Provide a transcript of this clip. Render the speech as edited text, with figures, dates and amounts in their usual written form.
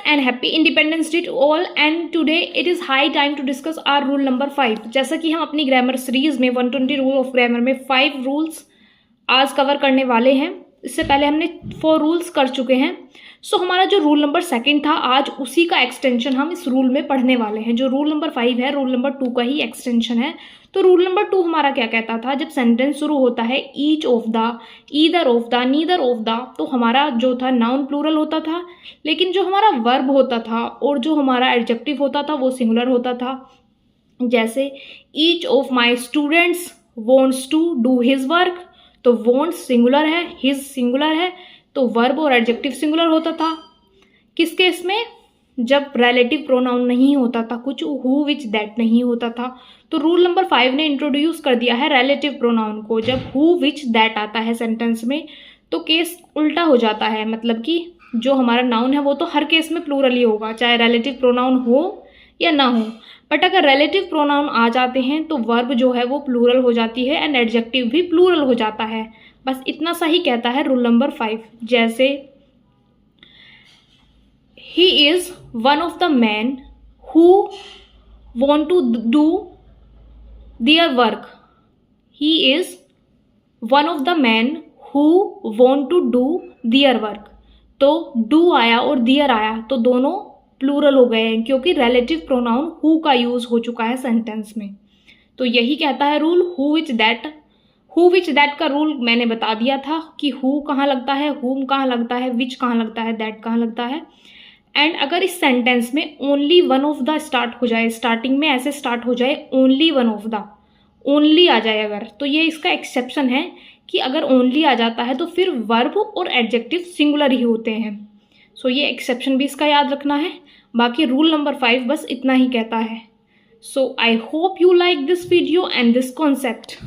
and happy Independence Day to all. And today it is high time to discuss our rule number 5. जैसा कि हम अपनी grammar series में 120 rule of grammar में 5 rules आज cover करने वाले हैं. इससे पहले हमने 4 रूल्स कर चुके हैं. सो हमारा जो रूल नंबर 2 था, आज उसी का एक्सटेंशन हम इस रूल में पढ़ने वाले हैं. जो रूल नंबर 5 है, रूल नंबर 2 का ही एक्सटेंशन है. तो रूल नंबर 2 हमारा क्या कहता था, जब सेंटेंस शुरू होता है each of the, either of the, neither of the, तो हमारा जो था नाउन प्लूरल होता था, लेकिन जो हमारा वर्ब होता था और जो हमारा एडजेक्टिव होता था वो सिंगुलर होता था. जैसे each of my students wants to do his work, तो वॉन्ट्स सिंगुलर है, हिज सिंगुलर है, तो वर्ब और एडजेक्टिव सिंगुलर होता था. किस केस में, जब रिलेटिव प्रोनाउन नहीं होता था, कुछ हु विच दैट नहीं होता था. तो रूल नंबर 5 ने इंट्रोड्यूस कर दिया है रिलेटिव प्रोनाउन को. जब हु विच दैट आता है सेंटेंस में तो केस उल्टा हो जाता है, मतलब कि जो हमारा नाउन है वो तो हर केस में प्लूरल ही होगा, चाहे रिलेटिव प्रोनाउन हो या ना हो. बट अगर रिलेटिव प्रोनाउन आ जाते हैं तो वर्ब जो है वो प्लूरल हो जाती है एंड एडजेक्टिव भी प्लूरल हो जाता है. बस इतना सा ही कहता है रूल नंबर 5. जैसे he is one of the men who want to do their work. He is one of the men who want to do their work. तो do आया और their आया तो दोनों प्लूरल हो गए हैं, क्योंकि रिलेटिव प्रोनाउन who का यूज हो चुका है सेंटेंस में. तो यही कहता है rule who which that. who which that का रूल मैंने बता दिया था कि who कहाँ लगता है, whom कहाँ लगता है, which कहाँ लगता है, that कहाँ लगता है. एंड अगर इस सेंटेंस में only one of the start हो जाए, स्टार्टिंग में ऐसे स्टार्ट हो जाए only one of the, only आ जाए अगर, तो ये इसका एक्सेप्शन है कि अगर ओनली आ जाता है तो फिर वर्ब और एडजेक्टिव सिंगुलर ही होते हैं. सो ये एक्सेप्शन भी इसका याद रखना है. बाकी रूल नंबर 5 बस इतना ही कहता है. So I hope you like this video and this concept.